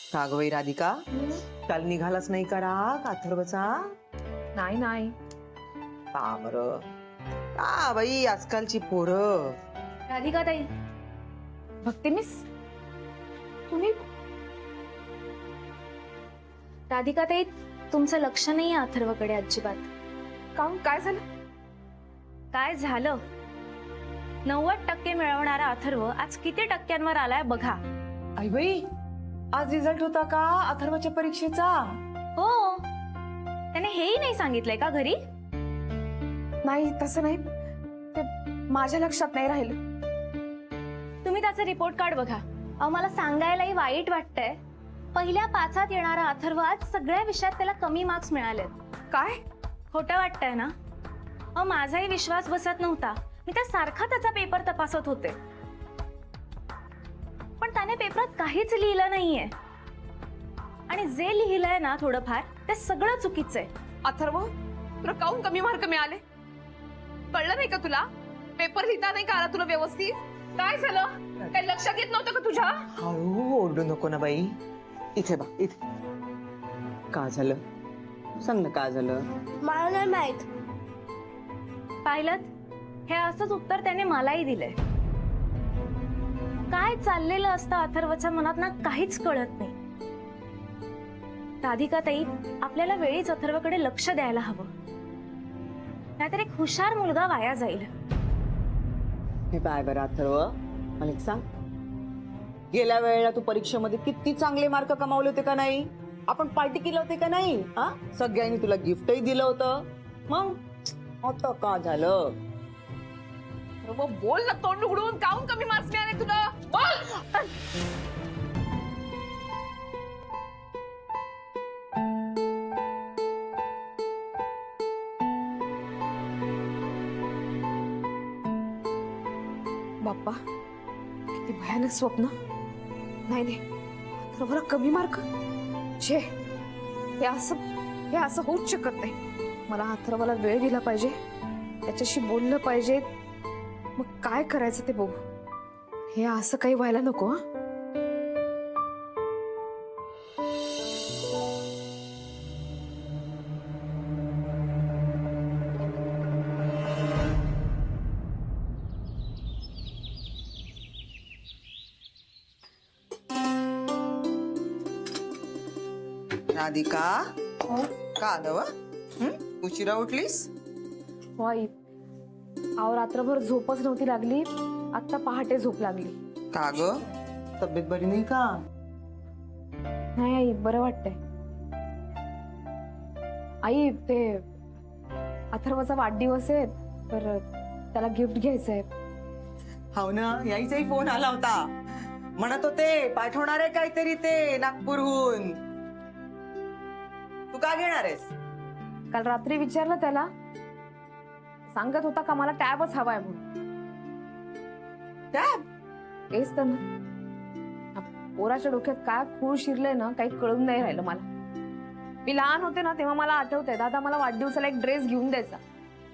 का गं बाई राधिका, काल निघालाच नाही का राग अथर्वचा? नाही नाही का बरं? का बाई आजकालची पोरं. राधिका ताई, भक्ती मिस, तुम्ही? राधिका ताई, तुमचं लक्ष नाही आहे अथर्वकडे अजिबात. काहून काय झालं? काय झालं? 90% मिळवणारा अथर्व आज किती टक्क्यांवर आलाय बघा. आई बाई, आज रिझल्ट होता का अथर्वच्या परीक्षेचा? हो, त्याने हेही नाही सांगितलंय का घरी? नाही, तसं नाही, ते माझ्या लक्षात नाही राहिलं. तुम्ही त्याचा रिपोर्ट कार्ड बघा. अहो, मला सांगायलाही वाईट वाटतंय, पहिल्या 5 येणारा अथर्व आज सगळ्या विषयात त्याला कमी मार्क्स मिळालेत. काय? खोटं वाटतंय ना? अहो, माझाही विश्वास बसत नव्हता. मी तर सारखा त्याचा पेपर तपासत होते, पण त्याने पेपरात काहीच लिहिलं नाहीये. आणि जे लिहिलंय ना थोडंफार, ते सगळं चुकीचं आहे. अथर्व, तुला काहून कमी मार्क मिळाले? कळलं नाही का तुला? पेपर लिहिता नाही का आला तुला व्यवस्थित? काय झालं? काही लक्षात येत नव्हतं का तुझ्या? हळू ओरडू नको ना बाई. इथे बा, इथे. का झालं? सांग ना, का झालं? मला नाही माहित. पाहिलं, हे असंच उत्तर त्याने मलाही दिलंय. काय चाललेलं असतं अथर्वच्या मनात ना, काहीच कळत नाही. राधिका ताई, आपल्याला वेळीच अथर्वकडे लक्ष द्यायला हवं, नाहीतर एक हुशार मुलगा वाया जाईल. हे पाय बरं अथर्व, मला एक सांग, गेल्या वेळेला तू परीक्षेमध्ये किती चांगले मार्क कमावले होते का नाही? आपण पार्टी केलं होते का नाही? हा, सगळ्यांनी तुला गिफ्टही दिलं होतं. मग आता का झालं? मग बोल ना, तोंड उघडून. काहून कमी मार्क्स मिळाले तुला? बोल. बाप्पा, किती भयानक स्वप्न. नाही नाही, अथर्वला कमी मार्क? छे, हे असं होऊच शकत नाही. मला अथर्वला वेळ दिला पाहिजे, त्याच्याशी बोललं पाहिजे. मग काय करायचं ते बघू. हे असं काही व्हायला नको. हं? राधिका, का आलं व? उशिरा उठलीस? वाई, अहो रात्रभर झोपच नव्हती लागली. आता पहाटे झोप लागली. का ग, तब्येत बरी नाही का? नाही आई, बरं वाटतंय. आई, ते अथर्वचा वाढदिवस आहे, तर त्याला गिफ्ट घ्यायचंय. हो ना, यायचाही फोन आला होता. म्हणत होते पाठवणार आहे काहीतरी ते नागपूरहून. तू का घेणार आहेस? काल रात्री विचारलं त्याला, सांगत होता का मला टॅबच हवाय म्हणून. टॅब? तेच तर ना, पोराच्या डोक्यात काय खूळ शिरलंय ना, काही कळून नाही राहिलं मला. मी लहान होते ना, तेव्हा मला आठवतंय, दादा मला वाढदिवसाला एक ड्रेस घेऊन द्यायचा.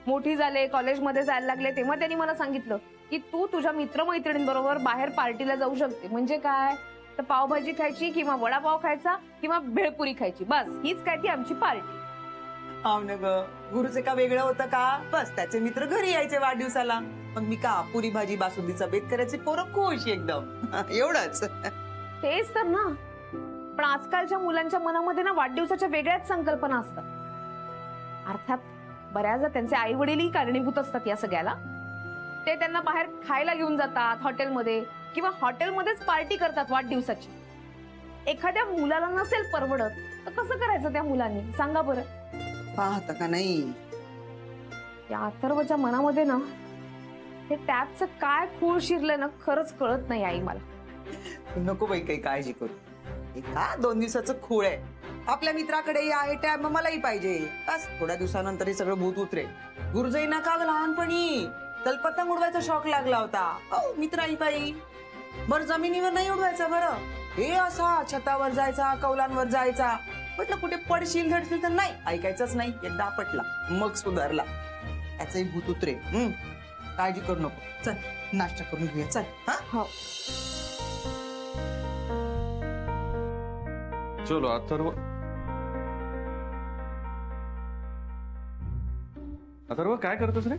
मोठी झाले, कॉलेजमध्ये जायला लागले, तेव्हा त्यांनी मला सांगितलं की तू तुझ्या मित्रमैत्रिणींबरोबर बाहेर पार्टीला जाऊ शकते. म्हणजे काय, तर पावभाजी खायची किंवा वडापाव खायचा किंवा भेळपुरी खायची, बस हीच काय ती आमची पार्टी. हो ना ग, गुरुचे का वेगळं होतं का? बस त्याचे मित्र घरी यायचे वाढदिवसाला. मग मी का पुरी भाजी बासुंदीचा बेत करायचे, पोरं खुश एकदम. एवढंच. तेच तर ना. पण आजकालच्या मुलांच्या मनामध्ये ना वाढदिवसाच्या वेगळ्याच संकल्पना असतात. अर्थात बऱ्याचदा त्यांचे आई वडीलही कारणीभूत असतात या सगळ्याला. ते त्यांना बाहेर खायला घेऊन जातात हॉटेलमध्ये, किंवा हॉटेलमध्येच पार्टी करतात वाढदिवसाची. एखाद्या मुलाला नसेल परवडत तर कसं करायचं त्या मुलांनी, सांगा बरं. पाहता का नाही, या अथर्वच्या मनामध्ये ना हे टॅबचं काय खूळ शिरलंय ना, खरंच कळत नाही आई मला. नको बाई काही काळजी करू. एका 2 दिवसाचं खूळ आहे. आपल्या मित्राकडेही आहे टॅब, मग मलाही पाहिजे. बस थोड्या दिवसानंतर हे सगळं भूत उतरे. गुरुजई ना का लहानपणी त्याला पतंग उडवायचा शौक लागला होता. मित्राई पायी. बरं जमिनीवर नाही उडवायचा, बरं हे असा छतावर जायचा, कौलांवर जायचा. म्हटलं कुठे पडशील धडशील, तर नाही ऐकायचंच नाही. एकदा पटला मग सुधारला. त्याचंही भूत उतरे. काळजी करू नको. चल नाश्ता करून घेऊया, चल. हा, हो. चलो अथर्व. अथर्व काय करतोस रे?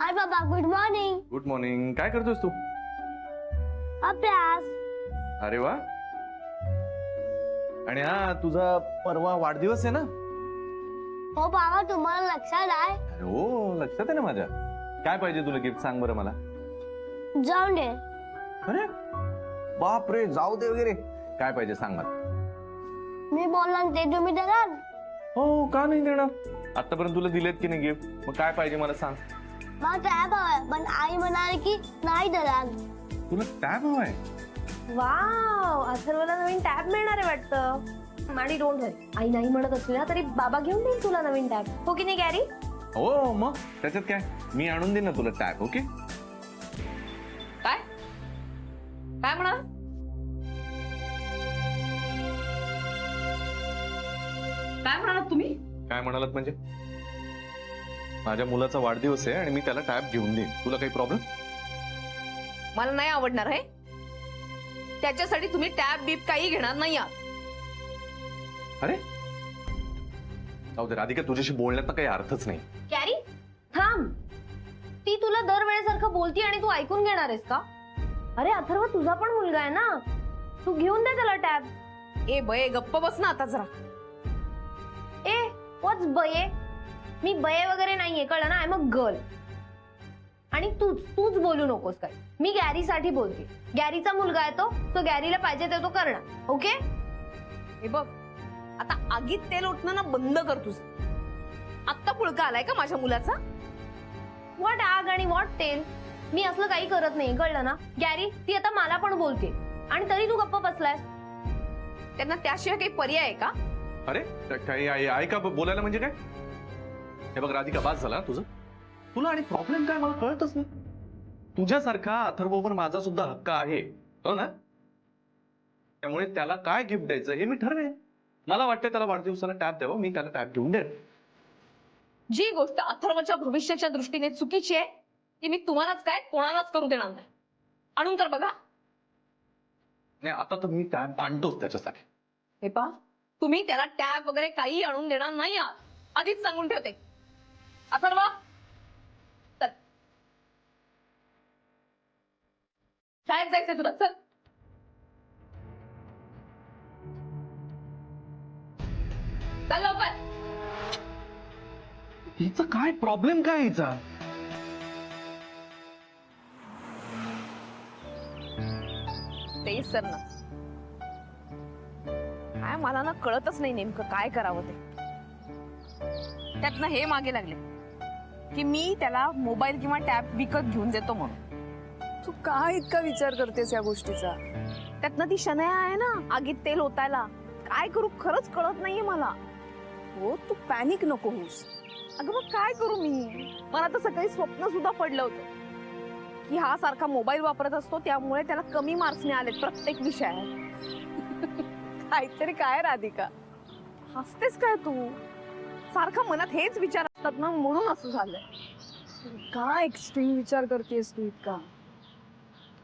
हाय बाबा, गुड मॉर्निंग. Good morning. काय करतोस तू? अभ्यास. अरे वा. आणि हा तुझा परवा वाढदिवस आहे ना? हो बाबा, तुम्हाला लक्षात आहे? अरे हो, लक्षात आहे ना माझ्या. काय पाहिजे तुला गिफ्ट सांग बरं मला. जाऊन दे. अरे बाप रे, जाऊ दे वगैरे. काय पाहिजे सांग मला. मी बोलला ते तुम्ही देणार? हो, का नाही देणार? आतापर्यंत तुला दिलेत की नाही गिफ्ट? मग काय पाहिजे मला सांग. मला टॅब हवाय, पण आई म्हणाली की नाही देणार. तुला टॅब हवाय? वाव, अथर्वला नवीन टॅब मिळणार आहे वाटतं. आणि डोंट वरी, आई नाही म्हणत असली ना तरी बाबा घेऊन देईल तुला नवीन टॅब. हो की नाही गॅरी? हो, मग त्याच्यात काय, मी आणून देईन ना तुला टॅब. ओके. काय काय म्हणा? काय म्हणालात तुम्ही? काय म्हणालात म्हणजे? माझ्या मुलाचा वाढदिवस आहे आणि मी त्याला टॅब घेऊन देईन. तुला काही प्रॉब्लेम? मला नाही आवडणार आहे. त्याच्यासाठी तुम्ही टॅब बीप काही घेणार नाही आहात. अरे जाऊ दे राधिका, तुझ्याशी बोलण्यात काही अर्थच नाही. गॅरी थांब. ती तुला दरवेळेसारखं बोलती आणि तू ऐकून घेणार आहेस का? अरे अथर्व, तुझा पण मुलगा आहे ना, तू घेऊन दे त्याला टॅब. ए बये, गप्प बस ना आता जरा. ए व्हॉट्स बये? मी बये वगैरे नाहीये, कळलं ना? I am a girl. आणि तूच बोलू नकोस काय. मी गॅरीसाठी बोलते. गॅरीचा मुलगा आहे तो गॅरीला पाहिजे ते तो करणार. ओके? हे बघ, आता आगीत तेल उठणं ना बंद कर तुझं. आत्ता पुळका आलाय का माझ्या मुलाचा? व्हॉट आग आणि व्हॉट तेल? मी असलं काही करत नाही, कळलं ना? गॅरी, ती आता मला पण बोलते आणि तरी तू गप्प बसलायस. त्यांना त्याशिवाय काही पर्याय आहे का? अरे काही आहे का बोलायला? म्हणजे काय? हे बघ राधिका, बास झाला तुझं. तुला आणि प्रॉब्लेम काय मला कळतच नाही. तुझ्यासारखा अथर्ववर माझा सुद्धा हक्क आहे, हो ना? त्यामुळे त्याला काय गिफ्ट द्यायचं हे मी ठरवेन. मला वाटतं त्याला वाढदिवसाला टॅब द्यावं, मी त्याला टॅब घेऊन देईन. जी गोष्ट अथर्वच्या भविष्याच्या दृष्टीने चुकीची आहे ती मी तुम्हालाच काय कोणालाच करू देणार नाही. आणून तर बघा. नाही, आता तर मी टॅब आणतोच त्याच्यासाठी. हे पहा, तुम्ही त्याला टॅब वगैरे काही आणून देणार नाही आहात. आधीच सांगून ठेवते. अथर्व, चल. शाळेत जायचंय तुला, चल. चल लवकर. हिचा काय प्रॉब्लेम काय हिचा? तेच सर ना, काय मला ना कळतच नाही नेमकं काय करावं ते. त्यातनं हे मागे लागले की मी त्याला मोबाईल किंवा टॅब विकत घेऊन देतो म्हणून. तू काय इतका विचार करतेस या गोष्टीचा? त्यातनं ती शनया आहे ना आगीत तेल ओतायला. काय करू खरंच कळत नाहीये मला. हो, तू पॅनिक नको होऊस. अगं मग काय करू मी? मला तर सकाळी स्वप्न सुद्धा पडलं होतं की हा सारखा मोबाईल वापरत असतो त्यामुळे त्याला कमी मार्क्स मिळालेत प्रत्येक विषयात. काहीतरी काय राधिका, हसतेस काय तू? सारखा मनात हेच विचार असतात ना, म्हणून असं झालंय. काय एक्स्ट्रीम विचार करतेस तू इतका?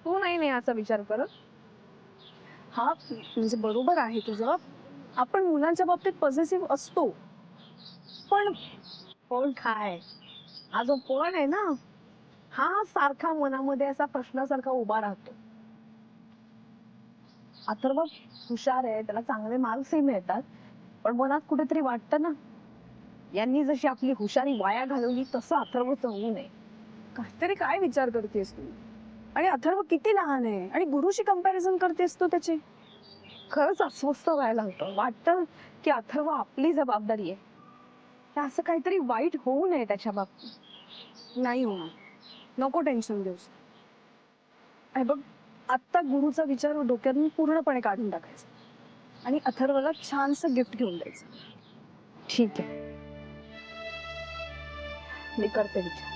तू नाही असा विचार करत? हा म्हणजे बरोबर आहे तुझं. आपण मुलांच्या बाबतीत पॉझिटिव्ह असतो, पण काय, हा जो पण आहे ना, हा सारखा मनामध्ये असा प्रश्नासारखा उभा राहतो. अथर्व हुशार आहे, त्याला चांगले मार्क्सही मिळतात, पण मनात कुठेतरी वाटतं ना, यांनी जशी आपली हुशारी वाया घालवली तसं अथर्वचं होऊ नये. काहीतरी काय विचार करतेस तू? आणि अथर्व किती लहान आहे आणि गुरुशी कंपॅरिझन करतेस तू त्याची. खरंच अस्वस्थ व्हायला होतं. वाटतं की अथर्व आपली जबाबदारी आहे, असं काहीतरी वाईट होऊ नये त्याच्या बाबतीत. नाही होणार, नको टेन्शन घेऊस. हे बघ, आत्ता गुरुचा विचार डोक्यातून पूर्णपणे काढून टाकायचा आणि अथर्वला छानसं गिफ्ट घेऊन द्यायचं. ठीक आहे, मी करते विचार.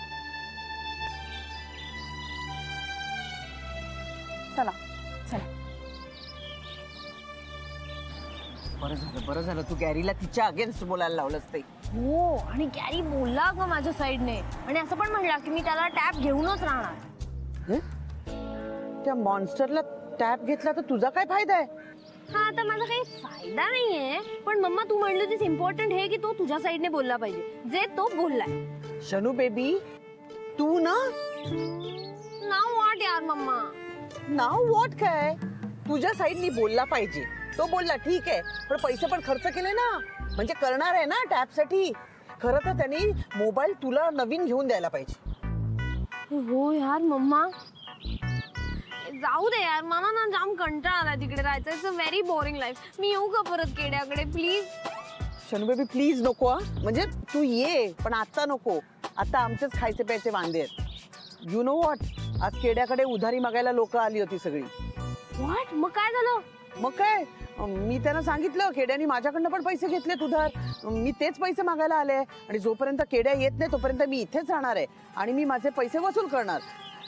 चला. बरं झालं तू गॅरीला तिच्या अगेन्स्ट बोलायला लावलंस ते. हो, आणि गॅरी बोलला ग माझ्या साईडने आणि असं पण म्हणला की मी त्याला टॅब घेऊनच राहणार. त्या मॉन्स्टरला टॅब घेतला तर तुझा काय फायदा आहे? हा आता माझा काही फायदा नाहीये, पण मम्मा तू म्हणली होतीस इम्पॉर्टंट हे की तो तुझ्या साईडने बोलला पाहिजे, जे तो बोललाय. शनू बेबी, तू ना नाव वाट यार मम्मा. नाव वॉट काय, तुझ्या साईडनी बोलला पाहिजे. तो बोलला ठीक आहे, पण पैसे पण खर्च केले ना, म्हणजे करणार आहे ना टॅबसाठी. खरं तर त्यांनी मोबाईल तुला नवीन घेऊन द्यायला पाहिजे. हो यार मम्मा, जाऊ दे यार, मला ना जाम कंटाळा आला तिकडे राहायचं. It's a very boring life. मी येऊ का परत केड्याकडे प्लीज? शनू बेबी प्लीज नको हा. म्हणजे तू ये, पण आता नको. आता आमचेच खायचे प्यायचे वांदे आहेत. यु नो व्हॉट, आज केड्याकडे उधारी मागायला लोक आली होती सगळी. व्हॉट? मग काय झालं? मग काय, मी त्यांना सांगितलं केड्यानी माझ्याकडनं पण पैसे घेतलेत उधार. मी तेच पैसे मागायला आले, आणि जोपर्यंत केड्या येत नाही तोपर्यंत मी इथेच राहणार आहे, आणि मी माझे पैसे वसूल करणार.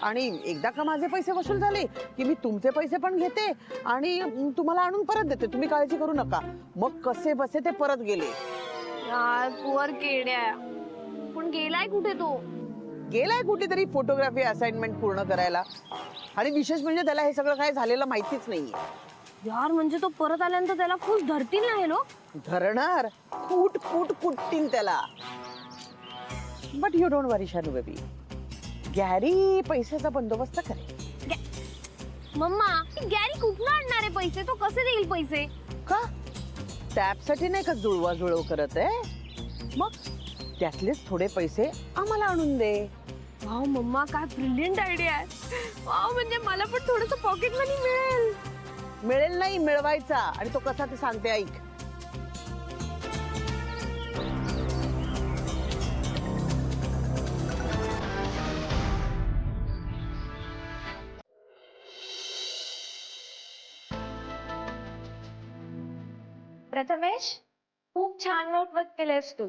आणि एकदा का माझे पैसे वसूल झाले की मी तुमचे पैसे पण घेते आणि तुम्हाला आणून परत देते. तुम्ही काळजी करू नका. मग कसे बसे ते परत गेले. यार पुअर केड्या, पण गेलाय कुठे तो? गेलाय कुठेतरी फोटोग्राफी असाइनमेंट पूर्ण करायला. आणि विशेष म्हणजे त्याला हे सगळं काय झालेलं माहितीच नाहीये. यार म्हणजे तो परत आल्यानंतर त्याला फुल धरतील ना हे लोक? धरणार, कूट कूट कुटतील त्याला. But you don't worry Shanu baby, Gary पैशाचा बंदोबस्त करेल. मम्मा, गॅरी कुठनं आणणार आहे पैसे? तो कसे देईल पैसे? का टॅबसाठी नाही का जुळवाजुळव करत आहे? मग त्यातलेच थोडे पैसे आम्हाला आणून दे. वाव मम्मा, काय ब्रिलियंट आयडिया आहे. वाव, म्हणजे मला पण थोडंसं पॉकेट मनी मिळेल. मिळेल नाही, मिळवायचा. आणि तो कसा ते सांगते ऐक. प्रथमेश, खूप छान नोटवर्क केलंयस तू.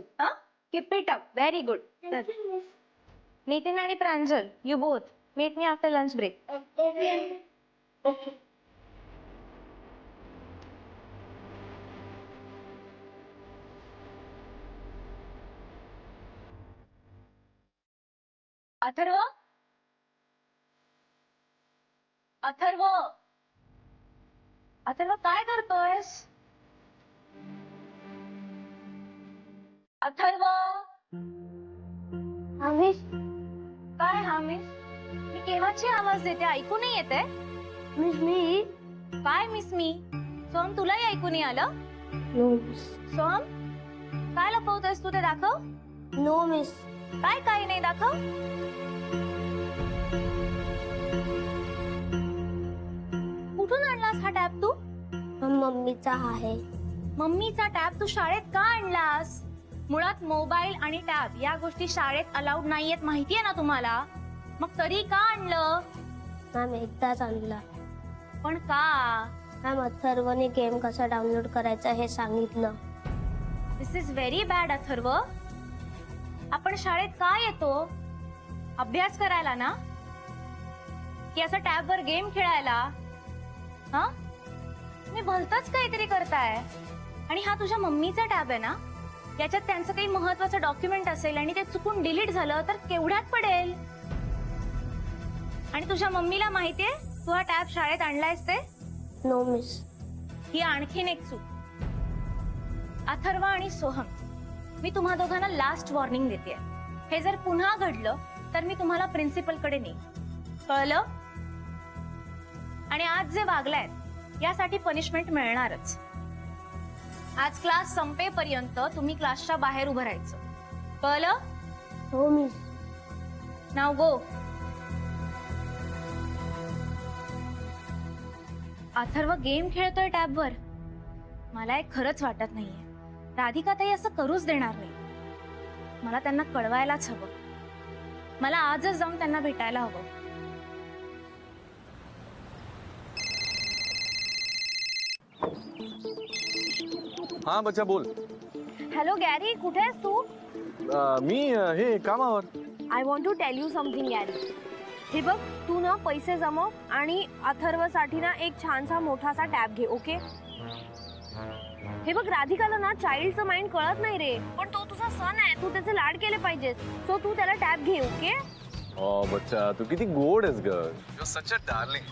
Keep it up, very good. Nitin आणि Pranjal, you both meet me after lunch break. Atharva, Atharva, Atharva काय करतोयस? अथर्व, आम्ही काय हामिस? मी केव्हाची आवाज देते, ऐकू नाही येते? मी काय मिस मी? सोम, तुलाही ऐकू नाही आलं? नो सोम, काय लपवतोयस तू, ते दाखव. No miss. काय काही नाही, दाखव. कुठून आणलास हा टॅब तू? मम्मीचा आहे. मम्मीचा टॅब तू शाळेत का आणलास? मुळात मोबाईल आणि टॅब या गोष्टी शाळेत अलाउड नाहीयेत, माहितीये ना तुम्हाला? मग तरी का आणलं? मॅम एकदाच आणला. पण का? मॅम अथर्वने गेम कसा डाउनलोड करायचा हे सांगितलं. दिस इज व्हेरी बॅड अथर्व. आपण शाळेत का येतो? अभ्यास करायला ना, की असं टॅबवर गेम खेळायला? हा, तुम्ही भलतंच काहीतरी करताय. आणि हा तुझ्या मम्मीचा टॅब आहे ना, याच्यात त्यांचं काही महत्वाचं डॉक्युमेंट असेल आणि ते चुकून डिलीट झालं तर केवढ्यात पडेल. आणि तुझ्या मम्मीला माहितीये तू हा टॅब शाळेत आणलायस ते? No miss. ही आणखीन एक चूक. अथर्व आणि सोहम, मी तुम्हा दोघांना लास्ट वॉर्निंग देते. हे जर पुन्हा घडलं तर मी तुम्हाला प्रिन्सिपल कडे नेईन, कळलं? आणि आज जे वागलायत यासाठी पनिशमेंट मिळणारच. आज क्लास संपेपर्यंत तुम्ही क्लासच्या बाहेर उभं राहायचं, कळलं? हो मिस. नाव गो. अथर्व गेम खेळतोय टॅबवर. मला एक खरंच वाटत नाहीये. राधिका ताई असं करूच देणार नाही. मला त्यांना कळवायलाच हवं. मला आजच जाऊन त्यांना भेटायला हवं. हा बच्चा बोल. हॅलो गॅरी, कुठे आहेस तू? मी हे कामावर. I want to tell you something Gary. हे बघ, तू ना पैसे जमव आणि अथर्वसाठी ना एक छानसा मोठासा टॅब घे, ओके? हे बघ, राधिकाला ना चाइल्डचं माइंड कळत नाही रे, पण तो तुझा सन आहे, तू त्याचे लाड केले पाहिजेस. सो तू त्याला टॅब घे, ओके? ओ बच्चा, तू किती गोड आहेस ग. You such a darling.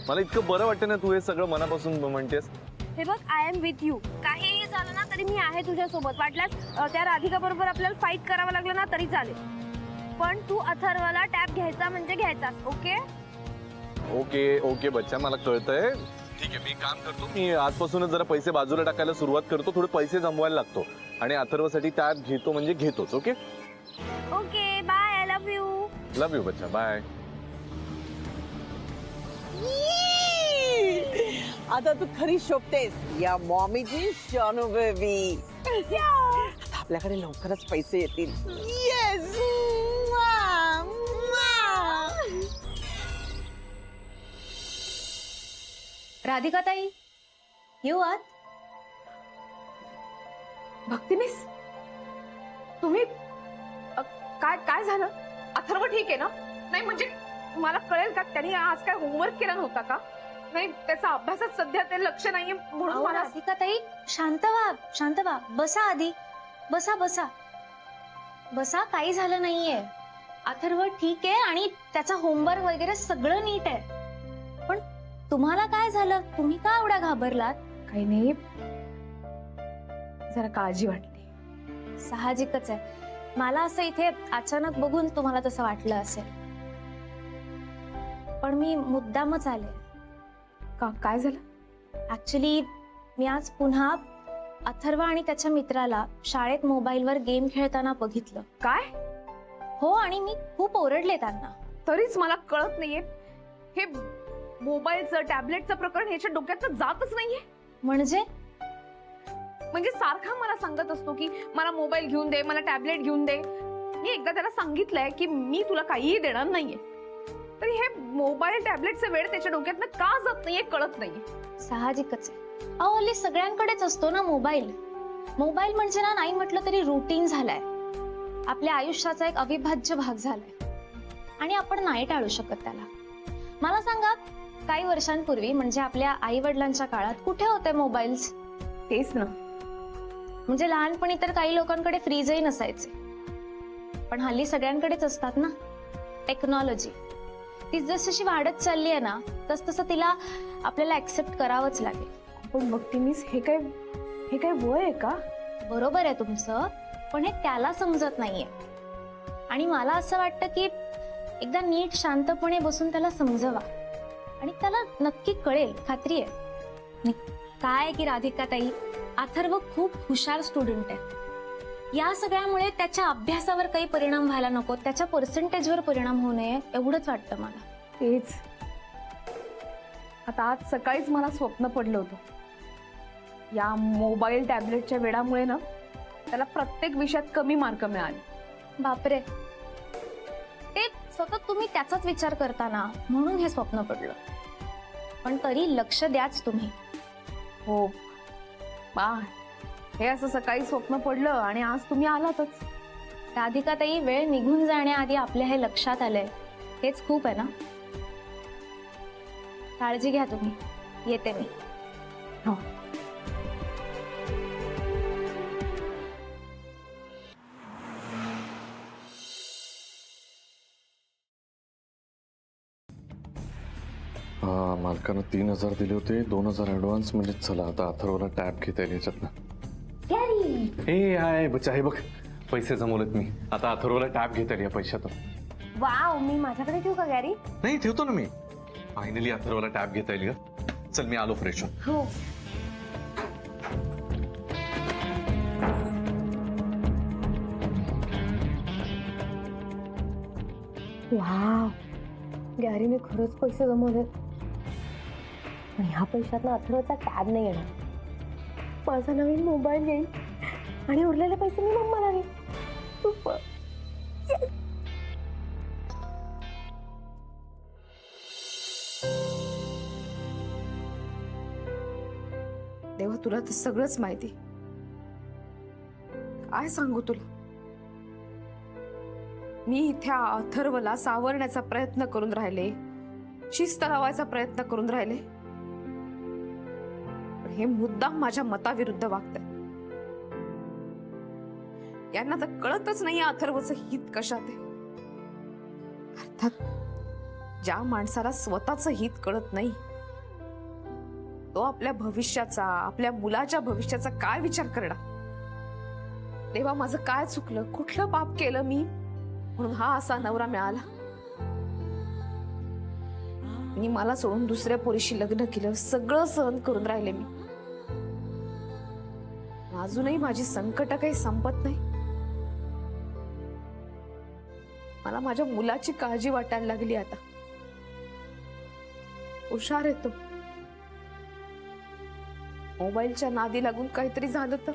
मला इतकं बरं वाटतं ना तू हे सगळं मनापासून म्हणतेस. हे बघ, आय एम विथ यू. काहीही झालं ना तरी मी आहे तुझ्यासोबत. वाटल्यास त्या राधिका बरोबर आपल्याला फाईट करावं लागलं ना तरी चालेल, पण तू अथर्वला टॅब घ्यायचा म्हणजे घ्यायचाच. ओके? ओके ओके बच्चा, मला कळतंय. ठीक आहे, मी काम करतो. मी आजपासूनच जरा पैसे बाजूला टाकायला सुरुवात करतो. थोडे पैसे जमवायला लागतो आणि अथर्वसाठी टॅब घेतो म्हणजे घेतोच. Okay okay, bye. I love you. Love you बच्चा, बाय. आता तू खरी शोभतेस या मॉमीची शानू बेबी. आता आपल्याकडे लवकरच पैसे येतील. येस. राधिका ताई, येऊ आत? भक्ती मिस, तुम्ही काय काय झालं? अथर्व ठीक आहे ना? नाही म्हणजे मला कळेल का त्यांनी आज काय होमवर्क केला नव्हता का? नाही, त्याचा अभ्यासात सध्या ते लक्ष नाहीये म्हणून अहो, मला. राधिका ताई, शांत व्हा, शांत व्हा. बसा आधी. बसा बसा बसा. काही झालं नाहीये. अथर्व ठीक आहे आणि त्याचा होमवर्क वगैरे सगळं नीट आहे. पण तुम्हाला काय झालं? तुम्ही का एवढ्या घाबरलात? काही नाही, जरा काळजी वाटली. साहजिकच आहे. मला असं इथे अचानक बघून तुम्हाला तसं वाटलं असेल, पण मी मुद्दामच आले. का काय झालं? ऍक्च्युली मी आज पुन्हा अथर्व आणि त्याच्या मित्राला शाळेत मोबाईलवर गेम खेळताना बघितलं. काय? हो, आणि मी खूप ओरडले त्यांना. तरीच मला कळत नाहीये, हे मोबाईलचं टॅबलेटचं प्रकरण ह्याच्या डोक्यात जातच नाहीये. म्हणजे सारखा मला सांगत असतो की मला मोबाईल घेऊन दे, मला टॅबलेट घेऊन दे. मी एकदा त्याला सांगितलंय की मी तुला काहीही देणार नाहीये, तरी हे मोबाईल टॅबलेटचे वेळ त्याच्या डोक्यात का जात नाहीये कळत नाहीये. साहजिकच आहे. अहो, हल्ली सगळ्यांकडेच असतो ना मोबाईल. मोबाईल म्हणजे ना, नाही म्हटलं तरी रुटीन झालाय, आपल्या आयुष्याचा एक अविभाज्य भाग झालाय आणि आपण नाही टाळू शकत त्याला. मला सांगा, काही वर्षांपूर्वी म्हणजे आपल्या आई वडिलांच्या काळात कुठे होते मोबाईल्स? तेच ना. म्हणजे लहानपणी तर काही लोकांकडे फ्रीजही नसायचे, पण हल्ली सगळ्यांकडेच असतात ना. टेक्नॉलॉजी ती जशी वाढत चालली आहे ना, तसं तिला आपल्याला ऍक्सेप्ट करावंच लागेल. पण बघती मिस, हे काय वय आहे का? बरोबर आहे तुमचं, पण हे त्याला समजत नाहीये. आणि मला असं वाटतं की एकदा नीट शांतपणे बसून त्याला समजवा आणि त्याला नक्की कळेल, खात्री आहे. काय आहे की राधिका ताई, अथर्व खूप हुशार स्टुडंट आहे. या सगळ्यामुळे त्याच्या अभ्यासावर काही परिणाम व्हायला नको, त्याच्या पर्सेंटेजवर परिणाम होऊ नये एवढंच वाटतं मला. तेच. आता आज सकाळीच मला स्वप्न पडलं होतं, या मोबाईल टॅबलेटच्या वेळामुळे ना त्याला प्रत्येक विषयात कमी मार्क मिळाले. बापरे, ते सतत तुम्ही त्याचाच विचार करता ना, म्हणून हे स्वप्न पडलं. पण तरी लक्ष द्याच तुम्ही. हो बा, हे असं सकाळी स्वप्न पडलं आणि आज तुम्ही आलातच. राधिका ताई, वेळ निघून जाण्याआधी आपल्या हे लक्षात आलंय, हेच खूप आहे ना. काळजी घ्या तुम्ही. येते मी. हो. मालकानं 3,000 दिले होते, 2,000 ऍडव्हान्स. म्हणजे चला आता अथर्वला टॅब घेता येईल याच्यातनं. हे हाय बच्चा, हे बघ पैसे जमवलेत मी. आता अथर्वला टॅब घेता येईल या पैशातून. वाव, मी माझ्याकडे ठेवू का गॅरी? नाही, ठेवतो ना मी. फायनली अथर्वला टॅब घेता येईल का. चल मी आलो फ्रेश होऊन. हो. वाव, गॅरीने खरंच पैसे जमवले. पण ह्या पैशातनं अथर्वचा टॅब नाही येणार. माझा नवीन मोबाईल येईल आणि उरलेले पैसे मी मम्माला देईन. सुपर. देवा, तुला तर सगळंच माहिती. काय सांगू तुला. मी इथे अथर्वला सावरण्याचा प्रयत्न करून राहिले, शिस्त लावायचा प्रयत्न करून राहिले, पण हे मुद्दाम माझ्या मताविरुद्ध वागतंय. यांना तर कळतच नाही अथर्वचं हित कशात आहे. अर्थात ज्या माणसाला स्वतःचं हित कळत नाही तो आपल्या भविष्याचा, आपल्या मुलाच्या भविष्याचा काय विचार करणार? देवा, माझं काय चुकलं, कुठलं पाप केलं मी म्हणून हा असा नवरा मिळाला? मी मला सोडून दुसऱ्या पोरीशी लग्न केलं, सगळं सहन करून राहिले मी. अजूनही माझी संकट काही संपत नाही. मला माझ्या मुलाची काळजी वाटायला लागली आता. हुशार येतो, मोबाईलच्या नादी लागून काहीतरी झालं तर